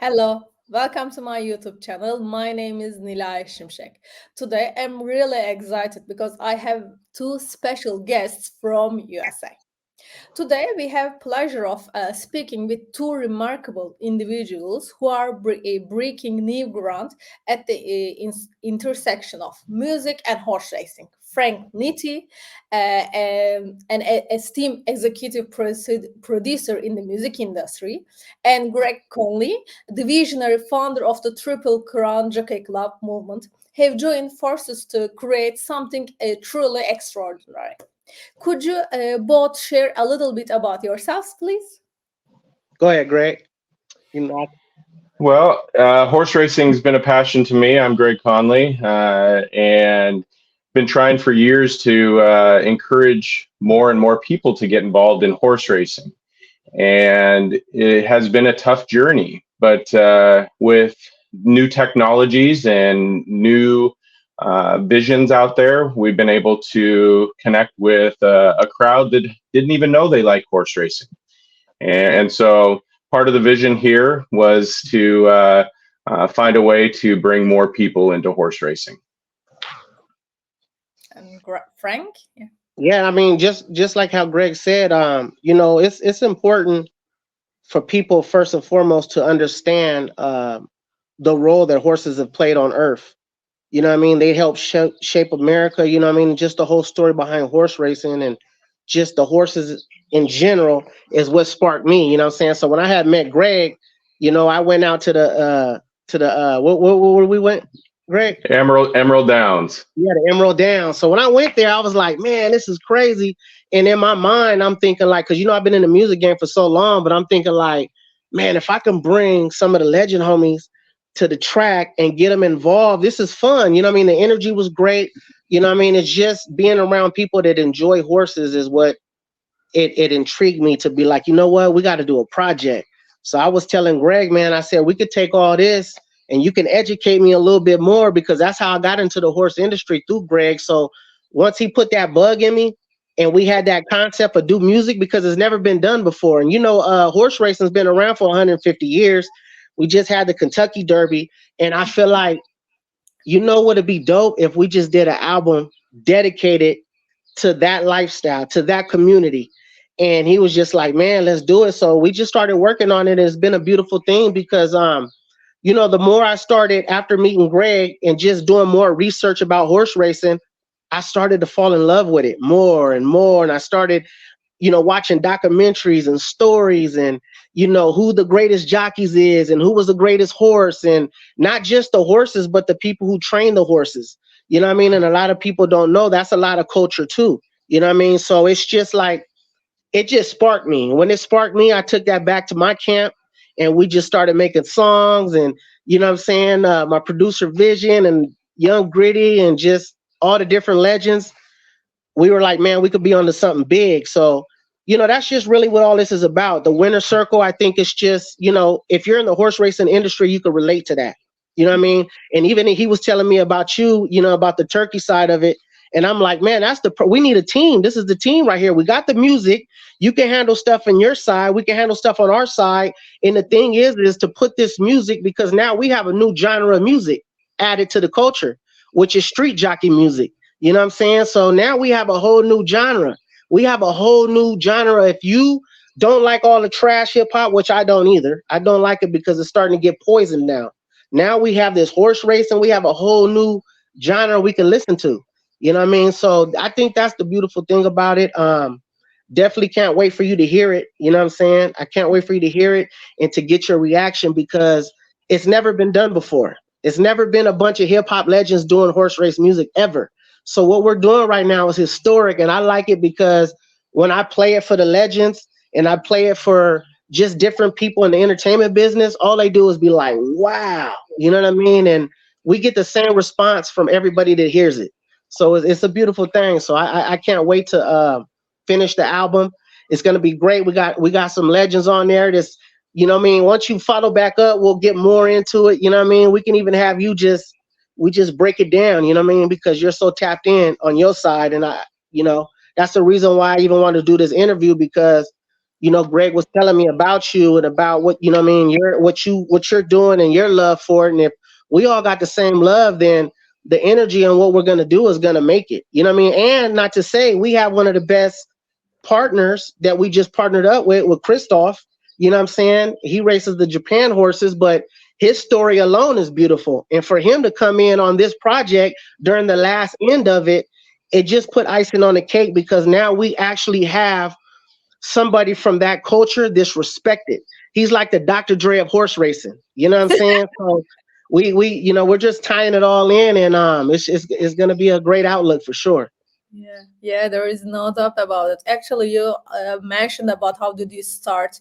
Hello, welcome to my YouTube channel. My name is Nilay. Today I'm really excited because I have two special guests from USA. Today we have pleasure of speaking with two remarkable individuals who are breaking new ground at the intersection of music and horse racing. Frank Nitty, an esteemed executive producer in the music industry, and Greg Conley, the visionary founder of the Triple Crown Jockey Club movement, have joined forces to create something truly extraordinary. Could you both share a little bit about yourselves, please? Go ahead, Greg. You know, Horse racing's been a passion to me. I'm Greg Conley, and been trying for years to encourage more and more people to get involved in horse racing. And it has been a tough journey, but with new technologies and new visions out there, we've been able to connect with a crowd that didn't even know they like horse racing. And so part of the vision here was to find a way to bring more people into horse racing. And Frank? Yeah. Yeah, I mean, just like how Greg said, it's important for people first and foremost to understand the role that horses have played on Earth. You know what I mean? They help shape America. You know what I mean? Just the whole story behind horse racing and just the horses in general is what sparked me. You know what I'm saying? So when I had met Greg, I went out to the where we went, Greg? Emerald Downs. Yeah, the Emerald Downs. So when I went there, I was like, man, this is crazy. And in my mind, I'm thinking like, because I've been in the music game for so long, but I'm thinking like, man, if I can bring some of the legend homies to the track and get them involved, this is fun. You know what I mean? The energy was great. You know what I mean? It's just being around people that enjoy horses is what it intrigued me to be like, you know what? We got to do a project. So I was telling Greg, man, I said, we could take all this and you can educate me a little bit more, because that's how I got into the horse industry, through Greg. So once he put that bug in me and we had that concept of do music, because it's never been done before. And horse racing's been around for 150 years. We just had the Kentucky Derby. And I feel like, what'd be dope if we just did an album dedicated to that lifestyle, to that community. And he was just like, man, let's do it. So we just started working on it. And it's been a beautiful thing because, the more I started after meeting Greg and just doing more research about horse racing, I started to fall in love with it more and more. And I started, watching documentaries and stories and, who the greatest jockeys is and who was the greatest horse, and not just the horses, but the people who train the horses. You know what I mean? And a lot of people don't know that's a lot of culture too. You know what I mean? So it's just like, it just sparked me. When it sparked me, I took that back to my camp and we just started making songs. And, you know what I'm saying? My producer Vision and Young Gritty and just all the different legends, we were like, man, we could be onto something big. So, that's just really what all this is about. The winner circle, I think it's just, if you're in the horse racing industry, you can relate to that. You know what I mean? And even he was telling me about you, about the turkey side of it. And I'm like, man, we need a team. This is the team right here. We got the music. You can handle stuff on your side. We can handle stuff on our side. And the thing is to put this music, because now we have a new genre of music added to the culture, which is street jockey music. You know what I'm saying? So now we have a whole new genre. We have a whole new genre. If you don't like all the trash hip hop, which I don't either, I don't like it because it's starting to get poisoned now. Now we have this horse racing. We have a whole new genre we can listen to. You know what I mean? So I think that's the beautiful thing about it. Definitely can't wait for you to hear it. You know what I'm saying? I can't wait for you to hear it and to get your reaction, because it's never been done before. It's never been a bunch of hip hop legends doing horse race music ever. So what we're doing right now is historic, and I like it because when I play it for the legends and I play it for just different people in the entertainment business, all they do is be like, wow, you know what I mean? And we get the same response from everybody that hears it. So it's a beautiful thing. So I can't wait to finish the album. It's going to be great. We got some legends on there. This, you know what I mean? Once you follow back up, we'll get more into it. You know what I mean? We can even have you we just break it down, you know what I mean? Because you're so tapped in on your side. And that's the reason why I even want to do this interview, because, Greg was telling me about you and about what, what you're doing and your love for it. And if we all got the same love, then the energy and what we're going to do is going to make it, you know what I mean? And not to say we have one of the best partners that we just partnered up with Christophe. You know what I'm saying? He races the Japan horses, but his story alone is beautiful. And for him to come in on this project during the last end of it, it just put icing on the cake, because now we actually have somebody from that culture that's respected. He's like the Dr. Dre of horse racing. You know what I'm saying? So we we're just tying it all in, and it's going to be a great outlook for sure. Yeah, there is no doubt about it. Actually, you mentioned about how did you start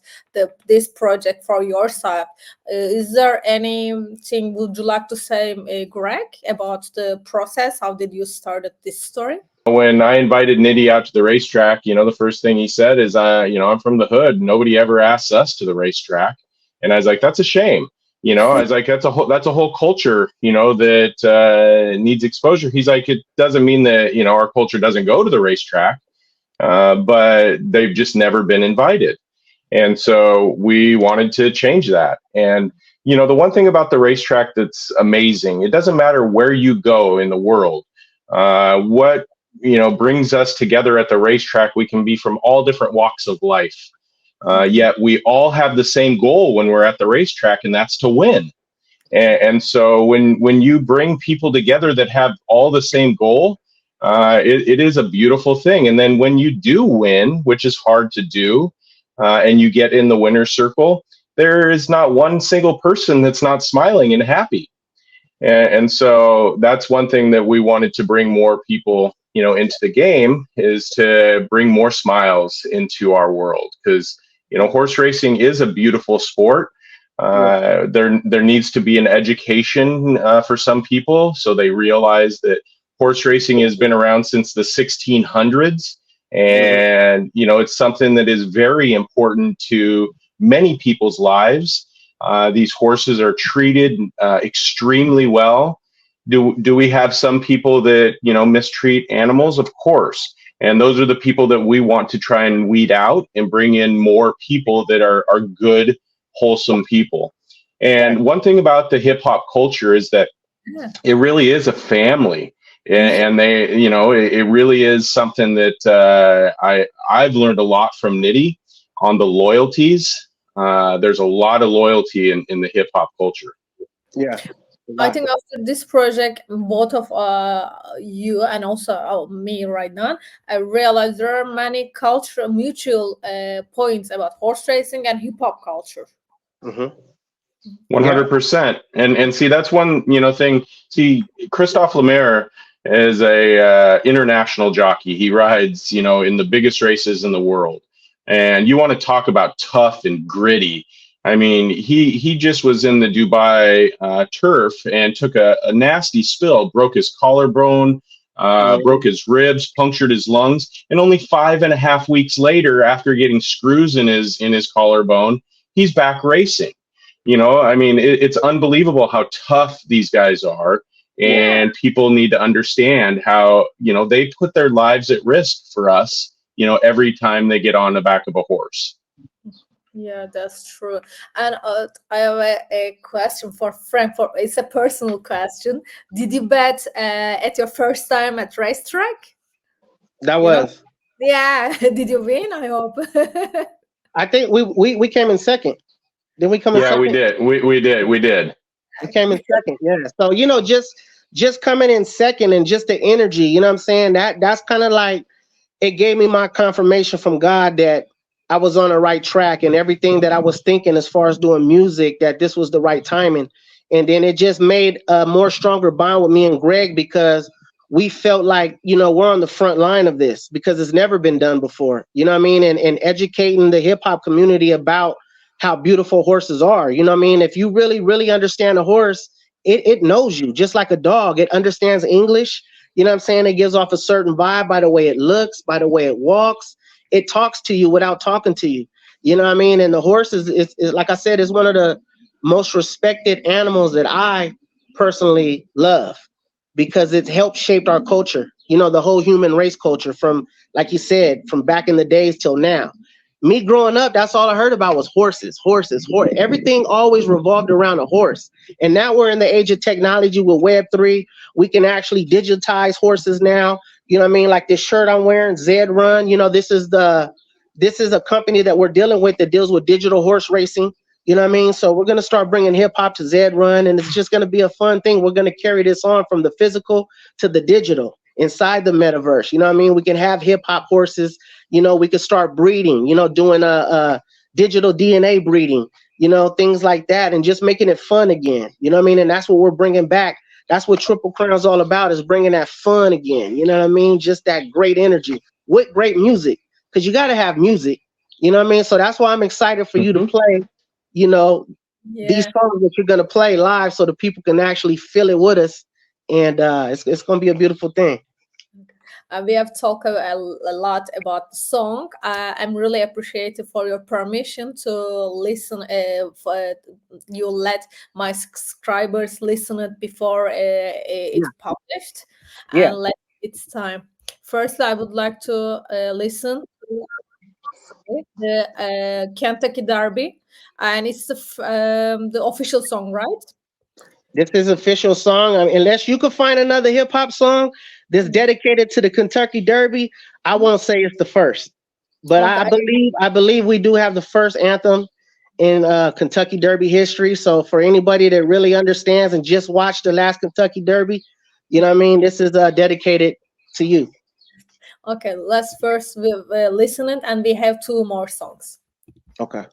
this project for yourself. Is there anything would you like to say, Greg, about the process? How did you start this story? When I invited Nitty out to the racetrack, the first thing he said is, I'm from the hood. Nobody ever asks us to the racetrack. And I was like, that's a shame. I was like, that's a whole culture, that needs exposure. He's like, it doesn't mean that, our culture doesn't go to the racetrack, but they've just never been invited. And so we wanted to change that. And, the one thing about the racetrack that's amazing, it doesn't matter where you go in the world, what, brings us together at the racetrack. We can be from all different walks of life. Yet we all have the same goal when we're at the racetrack, and that's to win. And so when you bring people together that have all the same goal, it is a beautiful thing. And then when you do win, which is hard to do, and you get in the winner's circle, there is not one single person that's not smiling and happy. And so that's one thing that we wanted to bring more people, into the game, is to bring more smiles into our world, because horse racing is a beautiful sport. There needs to be an education for some people, so they realize that horse racing has been around since the 1600s, and it's something that is very important to many people's lives. These horses are treated extremely well. Do we have some people that mistreat animals? Of course. And those are the people that we want to try and weed out and bring in more people that are good, wholesome people. And one thing about the hip hop culture is that it really is a family. And they, it really is something that I've learned a lot from Nitty on the loyalties. There's a lot of loyalty in the hip hop culture. Yeah. I think after this project, both of you and also me right now, I realized there are many cultural mutual points about horse racing and hip hop culture. 100%. And see, that's one thing. See, Christophe Lemaire is a international jockey. He rides in the biggest races in the world. And you want to talk about tough and gritty. I mean, he just was in the Dubai turf and took a nasty spill, broke his collarbone, broke his ribs, punctured his lungs, and only 5.5 weeks later, after getting screws in his collarbone, he's back racing. I mean, it's unbelievable how tough these guys are, and people need to understand how they put their lives at risk for us, every time they get on the back of a horse. Yeah, that's true. And I have a question for Frank. It's a personal question. Did you bet at your first time at racetrack? That was. Yeah. Did you win? I hope. I think we came in second. Did we come in second? Yeah, we did. We did. We came in second. Yeah. So just coming in second and just the energy. What I'm saying, that's kind of like, it gave me my confirmation from God that I was on the right track, and everything that I was thinking as far as doing music, that this was the right timing. And then it just made a more stronger bond with me and Greg, because we felt like, we're on the front line of this, because it's never been done before, and educating the hip hop community about how beautiful horses are. If you really, really understand a horse, it knows you just like a dog. It understands English. It gives off a certain vibe by the way it looks, by the way it walks. It talks to you without talking to you. And the horse is like I said, is one of the most respected animals that I personally love, because it's helped shape our culture, the whole human race culture, from, like you said, from back in the days till now. Me growing up, that's all I heard about was horses, horses, horse. Everything always revolved around a horse. And now we're in the age of technology with Web3. We can actually digitize horses now. You know what I mean? Like this shirt I'm wearing, Zed Run. You know, this is a company that we're dealing with that deals with digital horse racing. You know what I mean? So we're gonna start bringing hip hop to Zed Run, and it's just gonna be a fun thing. We're gonna carry this on from the physical to the digital inside the metaverse. You know what I mean? We can have hip hop horses. You know, we could start breeding. You know, doing a digital DNA breeding. You know, things like that, and just making it fun again. You know what I mean? And that's what we're bringing back. That's what Triple Crown's all about, is bringing that fun again. You know what I mean? Just that great energy with great music, because you got to have music. You know what I mean? So that's why I'm excited for you to Mhm. play, you know, these Yeah. songs that you're going to play live so the people can actually feel it with us. And it's going to be a beautiful thing. We have talked a lot about the song. I'm really appreciative for your permission to listen. You let my subscribers listen it before Yeah. it's published, Yeah. and let it's time. First, I would like to listen to the Kentucky Derby, and it's the official song, right? This is official song. I mean, unless you could find another hip hop song that's dedicated to the Kentucky Derby, I won't say it's the first. But I Okay. believe I believe we do have the first anthem in Kentucky Derby history. So for anybody that really understands and just watched the last Kentucky Derby, you know what I mean. This is dedicated to you. Okay, let's first listen it, and we have two more songs. Okay.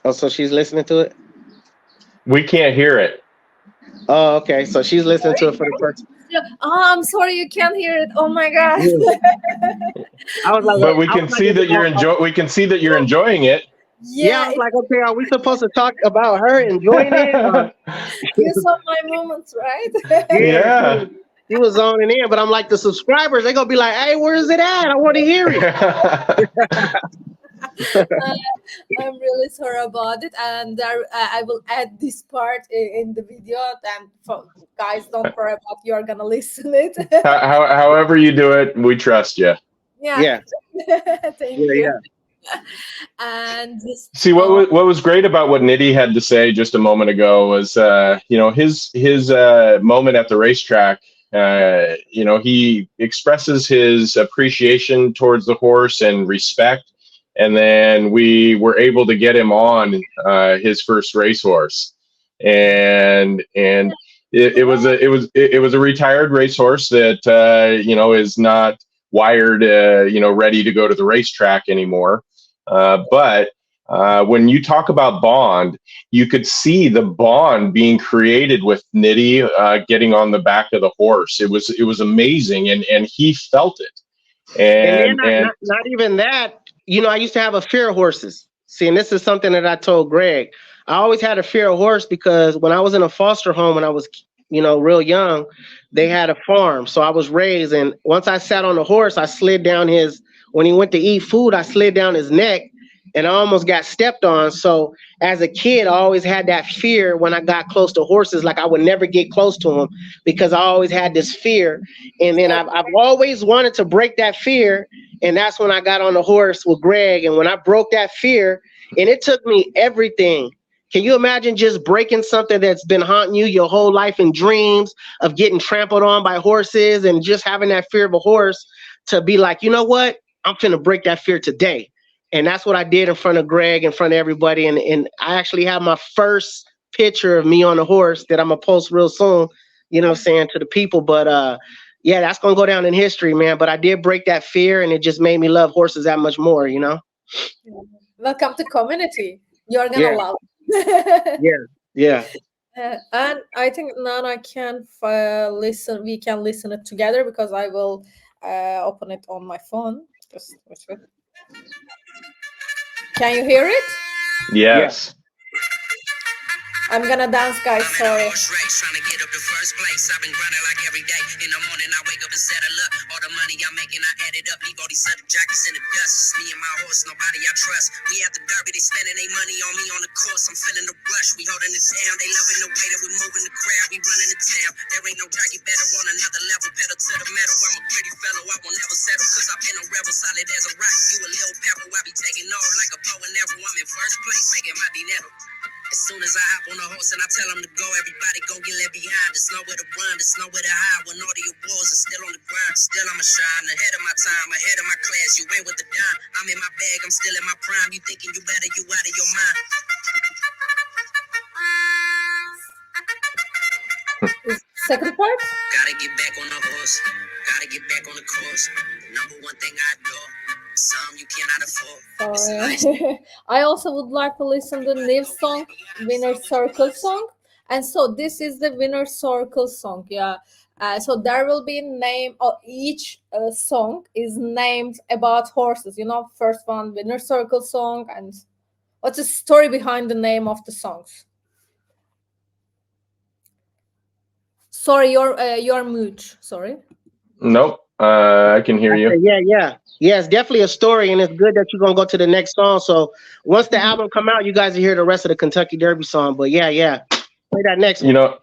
Oh, so she's listening to it. We can't hear it, Oh, okay. So she's listening to it for the first. Yeah. Oh, I'm sorry, you can't hear it. Oh my god. Yeah. I was like, but Yeah, we can see that we can see that you're enjoying it. yeah. I yeah. was like, okay, are we supposed to talk about her enjoying it? You saw my moments, right? Yeah, Yeah. she was zoning in, but I'm like, the subscribers, they gonna be like, hey, where is it at? I want to hear it. I'm really sorry about it, and there, I will add this part in the video. And guys, don't worry about. You're gonna listen it. However you do it, we trust you. Yeah. Yeah, Thank yeah, you. yeah. And this. See what was great about what Nitty had to say just a moment ago was his moment at the racetrack. He expresses his appreciation towards the horse and respect, and then we were able to get him on his first racehorse, and it was a retired racehorse that is not wired ready to go to the racetrack anymore. But when you talk about bond, you could see the bond being created with Nitty getting on the back of the horse. It was amazing, and he felt it. And then And not even that, you know, I used to have a fear of horses. See, and this is something that I told Greg. I always had a fear of horse because when I was in a foster home when I was, you know, real young, they had a farm. So I was raised, and once I sat on the horse, I slid down his, when he went to eat food, I slid down his neck and I almost got stepped on. So as a kid, I always had that fear when I got close to horses, like I would never get close to them because I always had this fear. And then I've always wanted to break that fear. And that's when I got on the horse with Greg. And when I broke that fear, and it took me everything. Can you imagine just breaking something that's been haunting you your whole life in dreams of getting trampled on by horses and just having that fear of a horse to be like, you know what? I'm finna break that fear today. And that's what I did in front of Greg, in front of everybody. And I actually have my first picture of me on the horse that I'm gonna post real soon, you know what I'm saying, to the people. But yeah, that's gonna go down in history, man. But I did break that fear and it just made me love horses that much more, you know? Welcome to community. You're gonna Yeah, love. It. yeah, yeah. And I think now I can listen. We can listen it together because I will open it on my phone. Just wait a minute. Can you hear it? Yeah. yes, I'm gonna dance, guys. Sorry. Horse race, trying to get up to first place. I've been grinding like every day. In the morning, I wake up and settle up. All the money I'm making, I add it up. Leave all these other jockeys in the dust. It's me and my horse, nobody I trust. We at the derby, they spending their money on me on the course. I'm feeling the rush. We holding it down. They loving the way that we moving the crowd. We running the town. There ain't no jockey better on another level. Pedal to the metal. I'm a gritty fellow. I will never settle. Cause I've been a rebel, solid as a rock. You a little pebble. I be taking off like a bow and arrow. I'm in first place, making my dinero. As soon as I hop on the horse and I tell them to go, everybody go get left behind. There's nowhere to run, there's nowhere to hide. When all the awards are still on the grind, still I'ma shine. Ahead of my time, ahead of my class. You ain't with the dime. I'm in my bag, I'm still in my prime. You thinking you better, you out of your mind. Second part? Gotta get back on the horse, gotta get back on the course. Number one thing I do, some you cannot afford. Sorry. I also would like to listen to Niv's song, Winner Circle song. And so this is the Winner Circle song, yeah. So there will be name of each song is named about horses. You know, first one Winner Circle song, and what's the story behind the name of the songs? Sorry, you're mute. Sorry. Nope. I can hear you. Yeah, it's definitely a story, and it's good that you're gonna go to the next song. So once the album come out, you guys will hear the rest of the Kentucky Derby song. But yeah, play that next one. You know,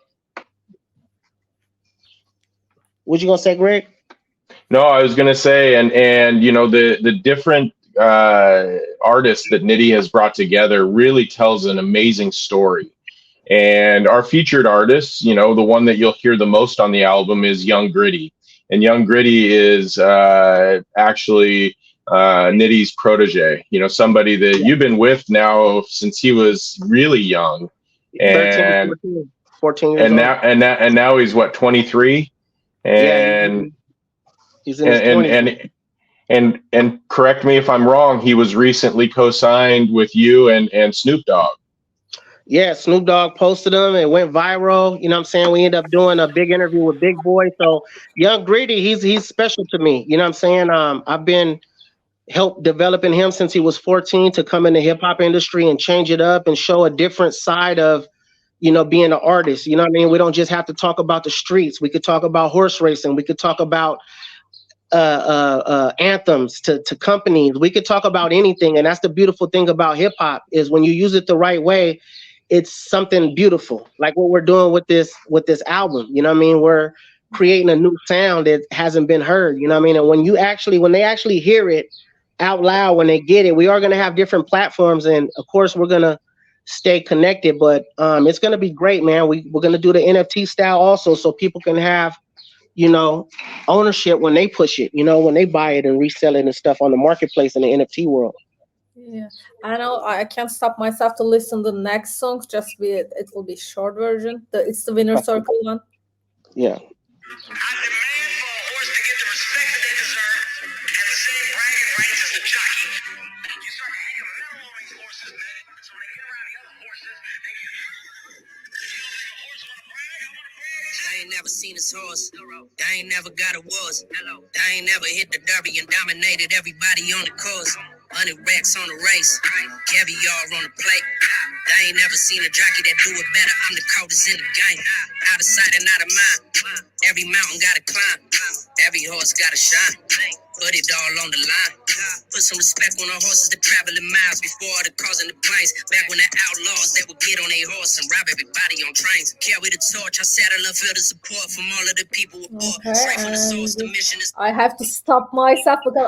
what you gonna say, Greg? no, I was gonna say, and you know, the different artists that Nitty has brought together really tells an amazing story. And our featured artists, you know, the one that you'll hear the most on the album is Young Gritty. And Young Gritty is actually Nitty's protege, you know, somebody that you've been with now since he was really young. And 14 years old. And now he's what, 23? And he's in his 20s. And correct me if I'm wrong, he was recently co-signed with you and Snoop Dogg. Yeah, Snoop Dogg posted them. It went viral. You know what I'm saying? We ended up doing a big interview with Big Boy. So Young Gritty, he's special to me. You know what I'm saying? I've been helped developing him since he was 14 to come in the hip hop industry and change it up and show a different side of, you know, being an artist. You know what I mean? We don't just have to talk about the streets. We could talk about horse racing. We could talk about anthems to companies. We could talk about anything. And that's the beautiful thing about hip hop is when you use it the right way, it's something beautiful, like what we're doing with this album. You know what I mean? We're creating a new sound that hasn't been heard. You know what I mean? And when they actually hear it out loud, when they get it, we are going to have different platforms, and of course we're going to stay connected. But it's going to be great, man. We're going to do the NFT style also, so people can have, you know, ownership when they push it. You know, when they buy it and resell it and stuff on the marketplace in the NFT world. Yeah, I know. I can't stop myself to listen to the next songs. It will be short version. It's the Winner Circle one. Yeah. I demand for a horse to get the respect that they deserve and the same bragging rights as the jockey. You start hanging metal on these horses, man. So when they get around the other horses, they get. You don't think a horse want to brag? I want to brag. I ain't never seen this horse. I ain't never got a was. I ain't never hit the derby and dominated everybody on the course. 100 racks on the race, caviar on the plate. I ain't never seen a jockey that do it better. I'm the coldest in the game. Out of sight and out of mind. Every mountain got to climb. Every horse got to shine. Put it all on the line. Put some respect on the horses that traveling miles before the cars and the planes. Back when the outlaws that would get on their horse and rob everybody on trains. Carry the torch. I saddle up, feel the support from all of the people who bought. Straight from the source, the mission is. I have to stop myself because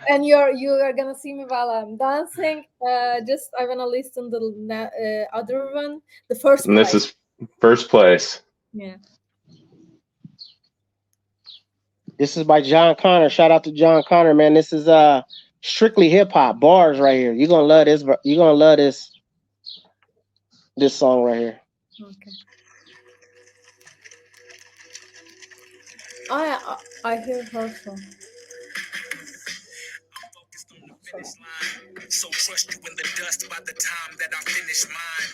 and you are gonna see me while I'm dancing. I wanna listen to the other one, the first. And this is first place. Yeah. This is by John Connor. Shout out to John Connor, man. This is strictly hip hop bars right here. You're gonna love this. You're gonna love this song right here. Okay. I hear her song. So trust you in the dust by the time that I finish mine.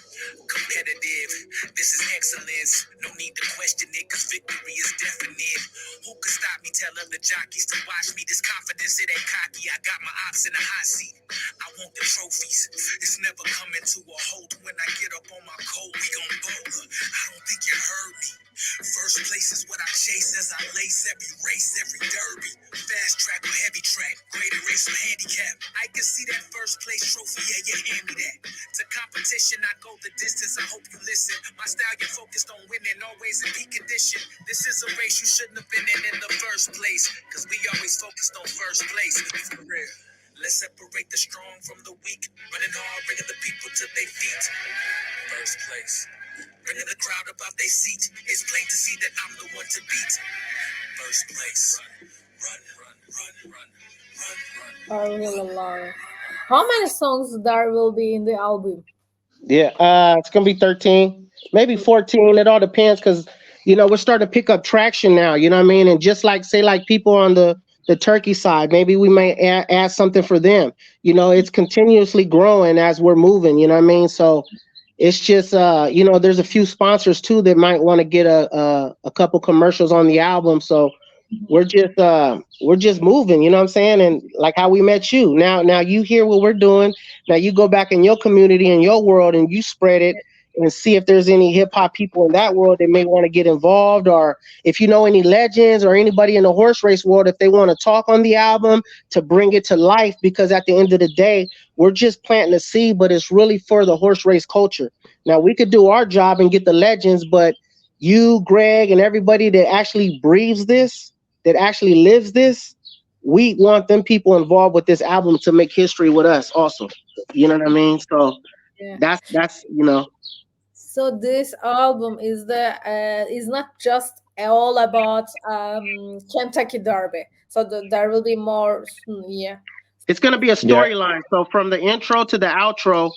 Competitive, this is excellence. No need to question it, cause victory is definite. Who could stop me? Tell other jockeys to watch me. This confidence, it ain't cocky. I got my ops in the hot seat. I want the trophies. It's never coming to a halt when I get up on my competition. I go the distance. I hope you listen. My stallion focused on winning, always in peak condition. This is a race you shouldn't have been in the first place. Cause we always focused on first place. For real. Let's separate the strong from the weak. Running hard, bringing the people to their feet. First place. Bringing the crowd up out their seat. It's plain to see that I'm the one to beat. First place. Run, run, run, run, run, run. I really love it. How many songs there will be in the album? Yeah, it's gonna be 13, maybe 14. It all depends because we're starting to pick up traction now. You know what I mean? And just like say like people on the turkey side, maybe we may add something for them. It's continuously growing as we're moving. You know what I mean? So it's just there's a few sponsors too that might want to get a couple commercials on the album. So we're just moving, you know what I'm saying? And like how we met you. Now you hear what we're doing. Now you go back in your community and your world and you spread it and see if there's any hip hop people in that world that may want to get involved, or if you know any legends or anybody in the horse race world, if they want to talk on the album to bring it to life, because at the end of the day, we're just planting a seed, but it's really for the horse race culture. Now we could do our job and get the legends, but you, Greg, and everybody that actually breathes this, that actually lives this, we want them people involved with this album to make history with us also. You know what I mean? So Yeah. that's So this album is not just all about Kentucky Derby. So there will be more. Yeah. it's gonna be a storyline. So from the intro to the outro,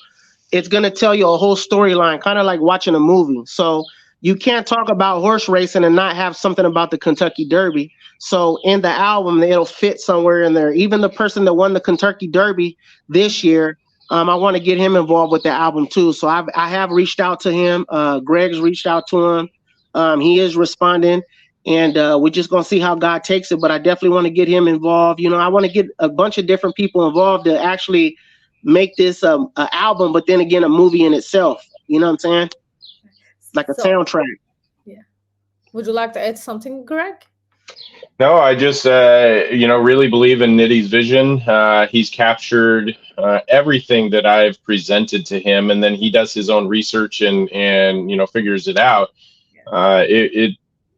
it's gonna tell you a whole storyline, kind of like watching a movie. So you can't talk about horse racing and not have something about the Kentucky Derby. So in the album, it'll fit somewhere in there. Even the person that won the Kentucky Derby this year, I want to get him involved with the album too. So I have reached out to him. Greg's reached out to him. He is responding, and we're just gonna see how God takes it. But I definitely want to get him involved. I want to get a bunch of different people involved to actually make this an album, but then again, a movie in itself. You know what I'm saying? Like a soundtrack. Yeah. Would you like to add something, Greg? No, I just, really believe in Nitty's vision. He's captured everything that I've presented to him, and then he does his own research and figures it out.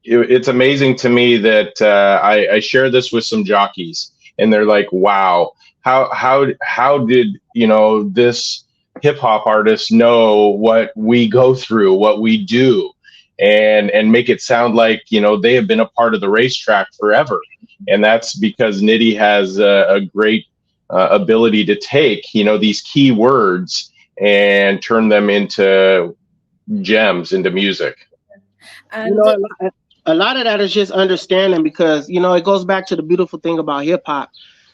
It's amazing to me that I share this with some jockeys, and they're like, "Wow, how did this hip hop artist know what we go through, what we do?" And make it sound like they have been a part of the racetrack forever, and that's because Nitty has a great ability to take these key words and turn them into gems, into music. And A lot of that is just understanding, because it goes back to the beautiful thing about hip hop.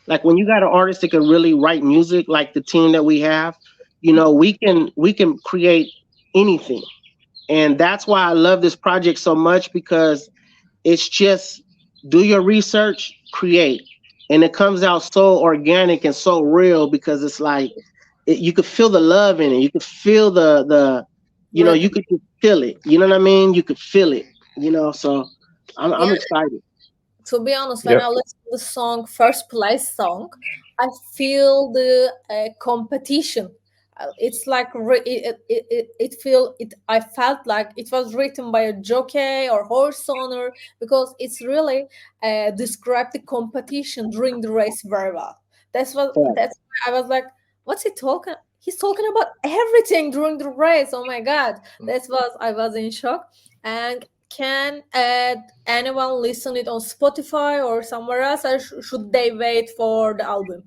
Like when you got an artist that can really write music, like the team that we have, we can create anything. And that's why I love this project so much, because it's just do your research, create. And it comes out so organic and so real, because it's like you could feel the love in it. You could feel you could just feel it. You know what I mean? You could feel it, so I'm excited. To be honest, when I listen to the song, First Place song, I feel the competition. It's like I felt like it was written by a jockey or horse owner, because it's really described the competition during the race very well. That's why I was like, what's he talking? He's talking about everything during the race. Oh my God. I was in shock. And can anyone listen it on Spotify or somewhere else, or should they wait for the album?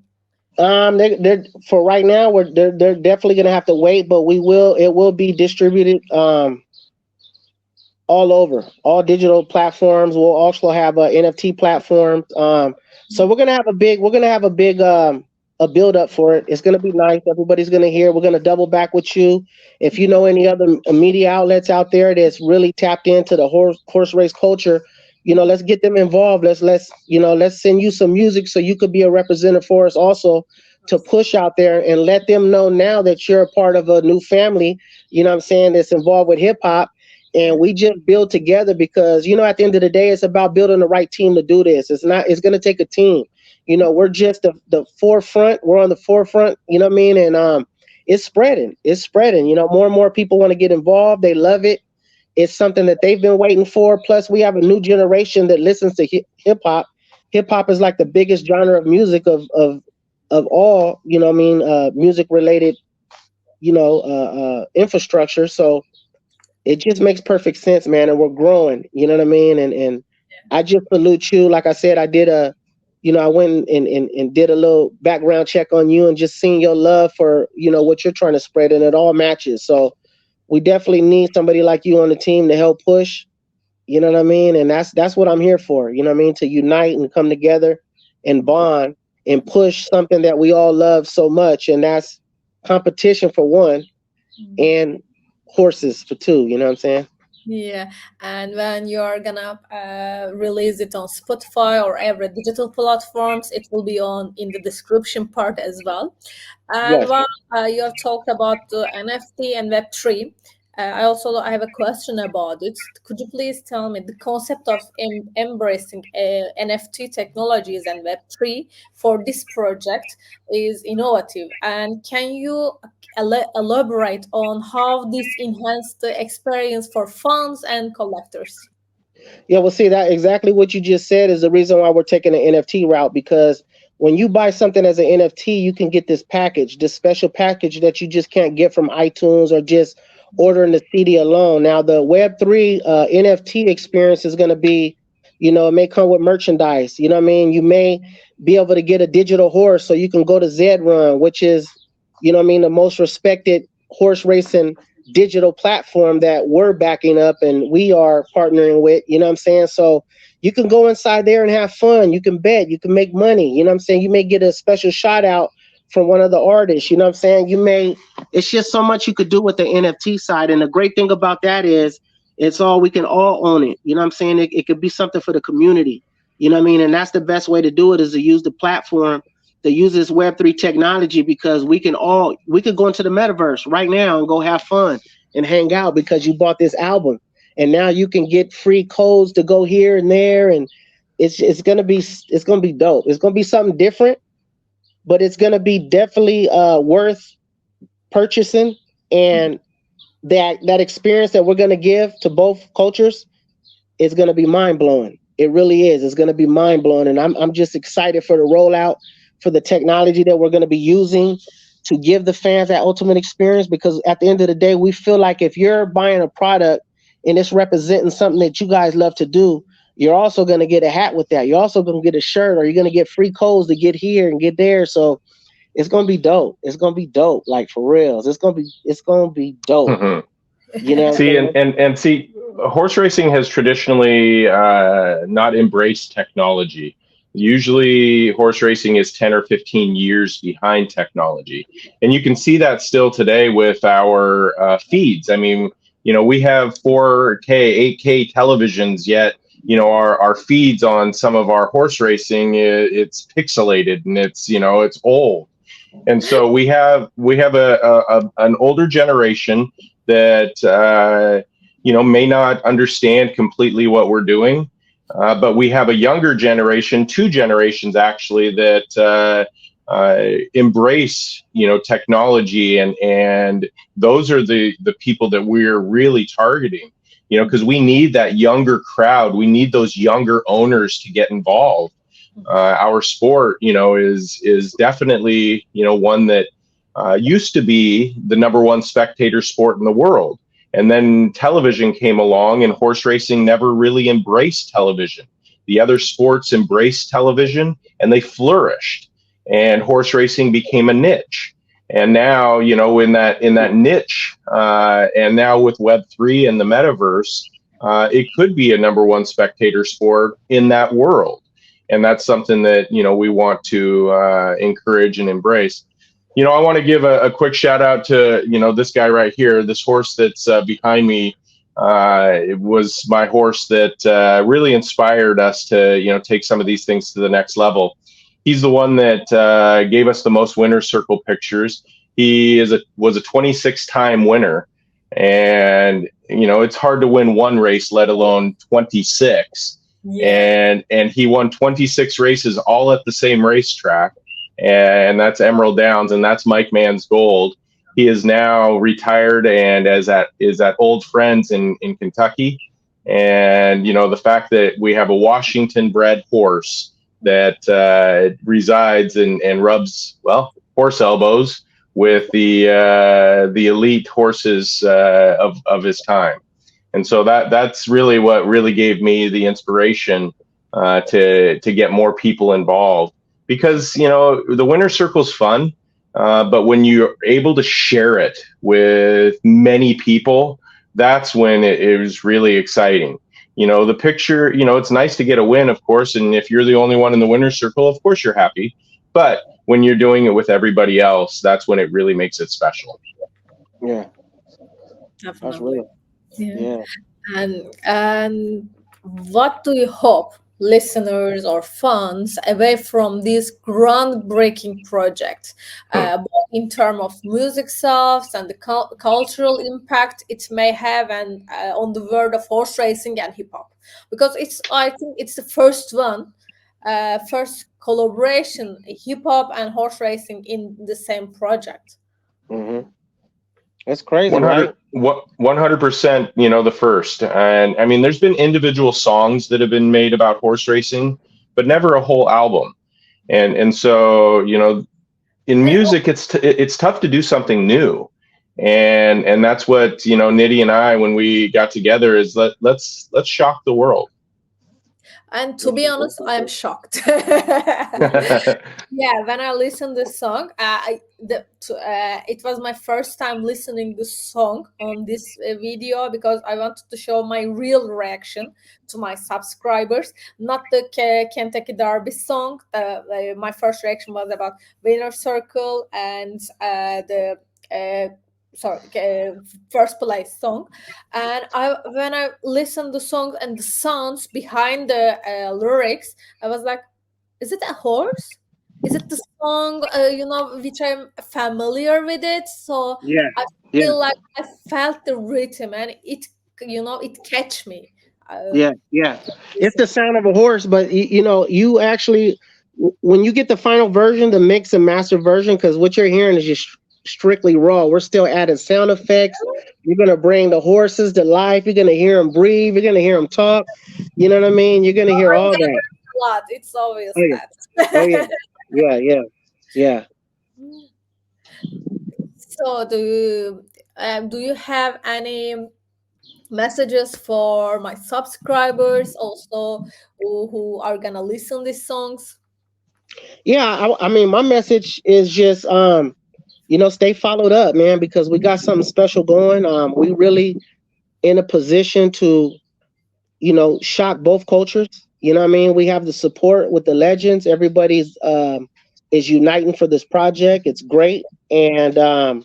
They're for right now. They're definitely gonna have to wait, but it will be distributed all over, all digital platforms. We'll also have NFT platforms. So we're gonna have a big a build up for it. It's gonna be nice. Everybody's gonna hear. We're gonna double back with you. If you know any other media outlets out there that's really tapped into the horse race culture, let's get them involved. Let's send you some music so you could be a representative for us also, to push out there and let them know now that you're a part of a new family, that's involved with hip hop. And we just build together, because, at the end of the day, it's about building the right team to do this. It's going to take a team. We're just the forefront. We're on the forefront, you know what I mean? And it's spreading. It's spreading. You know, more and more people want to get involved. They love it. It's something that they've been waiting for. Plus, we have a new generation that listens to hip hop. Hip hop is like the biggest genre of music of all. You know, what I mean, music related. You know, infrastructure. So it just makes perfect sense, man. And we're growing. You know what I mean? And I just salute you. Like I said, I did I went and did a little background check on you and just seeing your love for, what you're trying to spread, and it all matches. So we definitely need somebody like you on the team to help push, you know what I mean? And that's what I'm here for, you know what I mean? To unite and come together and bond and push something that we all love so much. And that's competition for one, and horses for two, you know what I'm saying? Yeah, and when you're gonna release it on Spotify or every digital platforms, it will be on in the description part as well. And Yes. while you have talked about the NFT and Web3, I have a question about it. Could you please tell me the concept of embracing NFT technologies and Web3 for this project is innovative, and can you elaborate on how this enhanced the experience for fans and collectors? Yeah, well, see, that exactly what you just said is the reason why we're taking the NFT route, because when you buy something as an NFT, you can get this package, this special package that you just can't get from iTunes or just ordering the CD alone. Now, the Web3 NFT experience is going to be, it may come with merchandise. You know what I mean? You may be able to get a digital horse so you can go to Zed Run, which is, the most respected horse racing digital platform that we're backing up and we are partnering with, you know what I'm saying? So you can go inside there and have fun. You can bet, you can make money. You know what I'm saying? You may get a special shout out from one of the artists, you know what I'm saying? It's just so much you could do with the NFT side. And the great thing about that is we can all own it. You know what I'm saying? It could be something for the community, you know what I mean? And that's the best way to do it, is to use the platform, to use this Web3 technology, because we could go into the metaverse right now and go have fun and hang out because you bought this album, and now you can get free codes to go here and there, and it's gonna be dope. It's gonna be something different, but it's gonna be definitely worth purchasing, and that experience that we're gonna give to both cultures is gonna be mind blowing. It really is. It's gonna be mind blowing, and I'm just excited for the rollout, for the technology that we're going to be using to give the fans that ultimate experience. Because at the end of the day, we feel like if you're buying a product and it's representing something that you guys love to do, you're also going to get a hat with that. You're also going to get a shirt, or you're going to get free codes to get here and get there. So it's going to be dope. It's going to be dope. Like, for real. It's going to be dope. Mm-hmm. You know? See, and see, horse racing has traditionally not embraced technology. Usually horse racing is 10 or 15 years behind technology. And you can see that still today with our feeds. I mean, we have 4K, 8K televisions, yet, our feeds on some of our horse racing, it's pixelated and it's old. And so we have an older generation that, may not understand completely what we're doing. But we have a younger generation, 2 generations actually, that embrace, technology, and those are the people that we're really targeting, because we need that younger crowd. We need those younger owners to get involved. Our sport, is definitely, one that used to be the #1 spectator sport in the world. And then television came along, and horse racing never really embraced television. The other sports embraced television and they flourished, and horse racing became a niche. And now, in that niche, and now with Web3 and the metaverse, it could be a #1 spectator sport in that world. And that's something that, we want to encourage and embrace. I want to give a quick shout out to, this guy right here. This horse that's behind me, it was my horse that really inspired us to, take some of these things to the next level. He's the one that gave us the most winner's circle pictures. He was a 26-time winner. And, it's hard to win one race, let alone 26. Yeah. And he won 26 races all at the same racetrack. And that's Emerald Downs, and that's Mike Mann's Gold. He is now retired and is at Old Friends in Kentucky. And, you know, the fact that we have a Washington bred horse that resides and rubs, well, horse elbows with the elite horses of his time. And so that's really what really gave me the inspiration to get more people involved, because, you know, the winner's circle is fun, but when you're able to share it with many people, that's when it is really exciting. You know, the picture, you know, it's nice to get a win, of course, and if you're the only one in the winner's circle, of course you're happy. But when you're doing it with everybody else, that's when it really makes it special. Yeah, that's Definitely. real. Yeah. Yeah. And what do you hope listeners or fans away from this groundbreaking project, both in terms of music stuffs and the cultural impact it may have, and on the world of horse racing and hip hop? Because I think it's the first one, first collaboration, hip hop and horse racing in the same project. Mm-hmm. That's crazy, 100, right? 100%, you know, the first. And I mean, there's been individual songs that have been made about horse racing, but never a whole album. And so, you know, in And music, it's tough to do something new. And that's what, you know, Nitty and I, when we got together, is let's shock the world. And to be honest, I am shocked. Yeah, when I listened this song, it was my first time listening this song on this video, because I wanted to show my real reaction to my subscribers, not the Kentucky Derby song. My first reaction was about Winner Circle and the sorry first place song. And when I listened the song and the sounds behind the lyrics, I was like, is it a horse? Is it the song, which I'm familiar with it? So Yeah. I Yeah. feel like I felt the rhythm, and it catch me. Yeah. Yeah. It's the sound of a horse, but you know, you actually, when you get the final version, the mix and master version, because what you're hearing is just strictly raw. We're still adding sound effects. You're gonna bring the horses to life. You're gonna hear them breathe. You're gonna hear them talk. You know what I mean? You're gonna hear all that. A lot. It's obvious Oh yeah. Oh yeah. that. Yeah. Yeah. Yeah. So do you have any messages for my subscribers also, who are gonna listen these songs? Yeah. I mean, my message is just stay followed up, man, because we got something special going. We really in a position to, shock both cultures. You know what I mean? We have the support with the legends. Everybody's is uniting for this project. It's great. And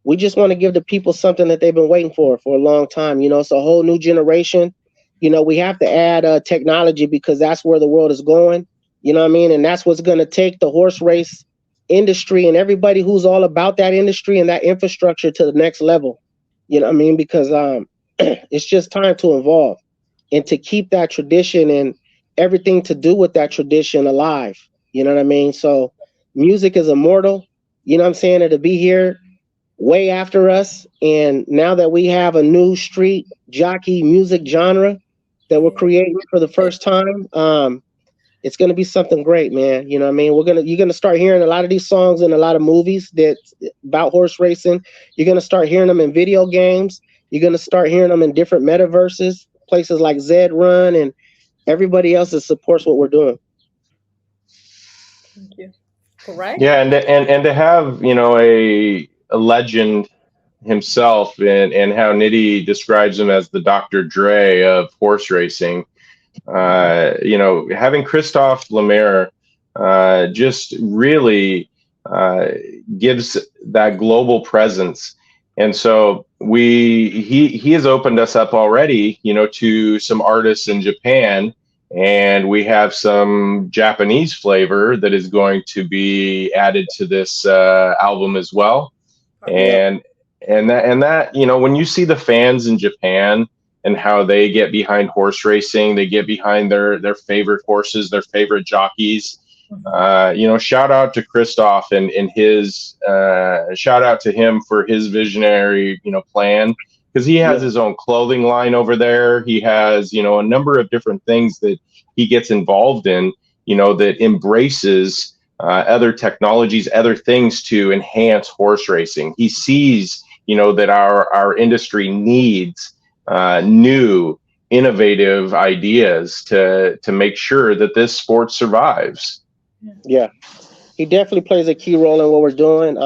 we just want to give the people something that they've been waiting for a long time. It's a whole new generation. We have to add technology, because that's where the world is going. You know what I mean? And that's what's going to take the horse race industry and everybody who's all about that industry and that infrastructure to the next level. You know what I mean? Because it's just time to evolve and to keep that tradition and everything to do with that tradition alive. You know what I mean? So music is immortal. You know what I'm saying? It'll be here way after us. And now that we have a new street jockey music genre that we're creating for the first time, it's going to be something great, man. You know what I mean? You're going to start hearing a lot of these songs in a lot of movies that's about horse racing. You're going to start hearing them in video games. You're going to start hearing them in different metaverses, places like Zed Run and everybody else that supports what we're doing. Thank you. Correct. Yeah, and to have, a legend himself, and how Nitty describes him as the Dr. Dre of horse racing. Having Christophe Lemaire just really gives that global presence. And so he has opened us up already, to some artists in Japan, and we have some Japanese flavor that is going to be added to this album as well. And that, when you see the fans in Japan and how they get behind horse racing, they get behind their favorite horses, their favorite jockeys. Shout out to Christophe and his shout out to him for his visionary, plan, because he has his own clothing line over there. He has, a number of different things that he gets involved in, that embraces other technologies, other things to enhance horse racing. He sees, that our industry needs new, innovative ideas to make sure that this sport survives. Yeah, he definitely plays a key role in what we're doing.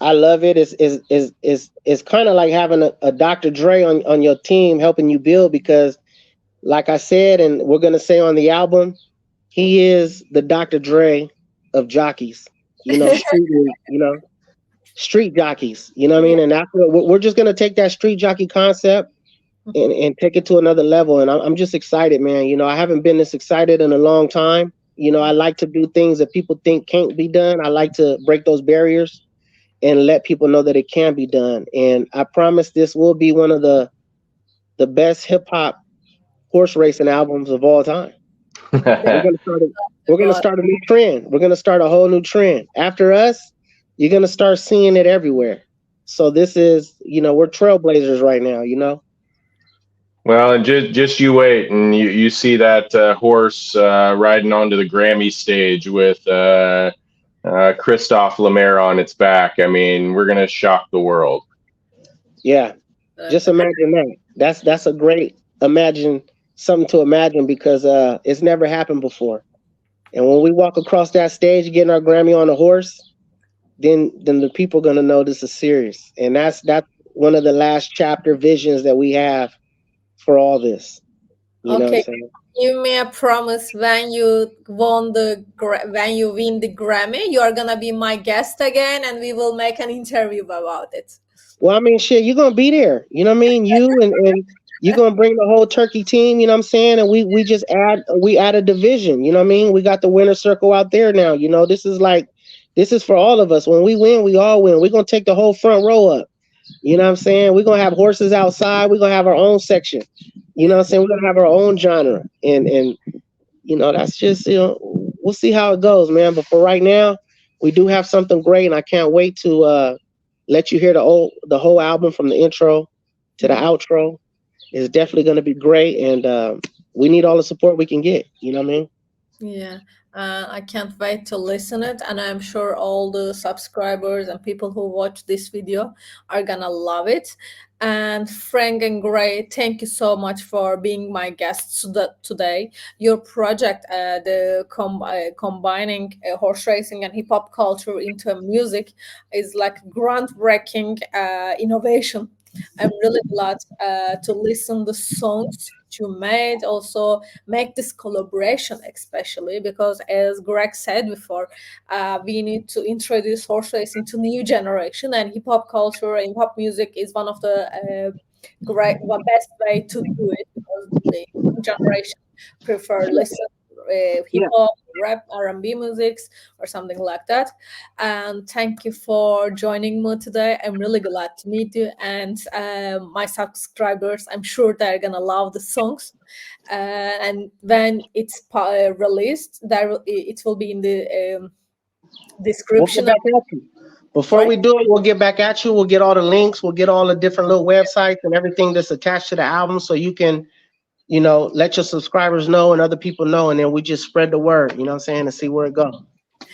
I love it. It's kind of like having a Dr. Dre on your team helping you build, because like I said, and we're gonna say on the album, he is the Dr. Dre of jockeys. Street jockeys. You know what I mean? And that's what we're just gonna take that street jockey concept and take it to another level. And I'm just excited, man. I haven't been this excited in a long time. I like to do things that people think can't be done. I like to break those barriers and let people know that it can be done. And I promise this will be one of the best hip hop horse racing albums of all time. We're gonna start a new trend. We're gonna start a whole new trend. After us, you're gonna start seeing it everywhere. So this is, we're trailblazers right now. Well, and just you wait, and you see that horse riding onto the Grammy stage with Christophe Lemaire on its back. I mean, we're gonna shock the world. Yeah, just imagine that. That's a great something to imagine, because it's never happened before. And when we walk across that stage, getting our Grammy on a horse, then the people are gonna know this is serious. And that's one of the last chapter visions that we have for all this. You know what I'm saying? Give me a promise, when you win the Grammy, you are gonna be my guest again, and we will make an interview about it. Well, I mean, shit, you're gonna be there. You know what I mean? You and you're gonna bring the whole turkey team. You know what I'm saying? And we just add a division. You know what I mean? We got the winner circle out there now. This is for all of us. When we win, we all win. We're gonna take the whole front row up. You know what I'm saying? We're gonna have horses outside. We're gonna have our own section. You know what I'm saying? We're gonna have our own genre. And that's just, we'll see how it goes, man. But for right now, we do have something great, and I can't wait to let you hear the whole album from the intro to the outro. It's definitely gonna be great, and we need all the support we can get. You know what I mean? Yeah. I can't wait to listen it, and I'm sure all the subscribers and people who watch this video are gonna love it. And Frank and Gray, thank you so much for being my guests today. Your project, combining horse racing and hip hop culture into music, is like groundbreaking innovation. I'm really glad to listen the songs you made, also make this collaboration, especially because, as Greg said before, we need to introduce horse racing to new generation, and hip hop culture and hip hop music is one of the best way to do it, because the new generation prefer listen hip hop, rap, R&B musics, or something like that. And thank you for joining me today. I'm really glad to meet you, and my subscribers, I'm sure they're gonna love the songs. And when it's released, it will be in the description. Before we do it, we'll get back at you. We'll get all the links. We'll get all the different little websites and everything that's attached to the album, so you can, let your subscribers know and other people know, and then we just spread the word, you know what I'm saying, and see where it goes.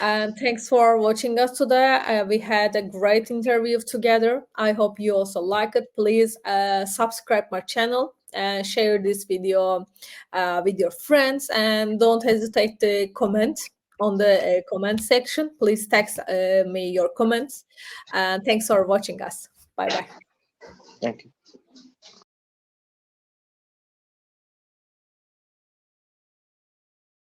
And thanks for watching us today. We had a great interview together. I hope you also like it. Please subscribe my channel and share this video with your friends, and don't hesitate to comment on the comment section. Please text me your comments. And thanks for watching us. Bye-bye. Thank you.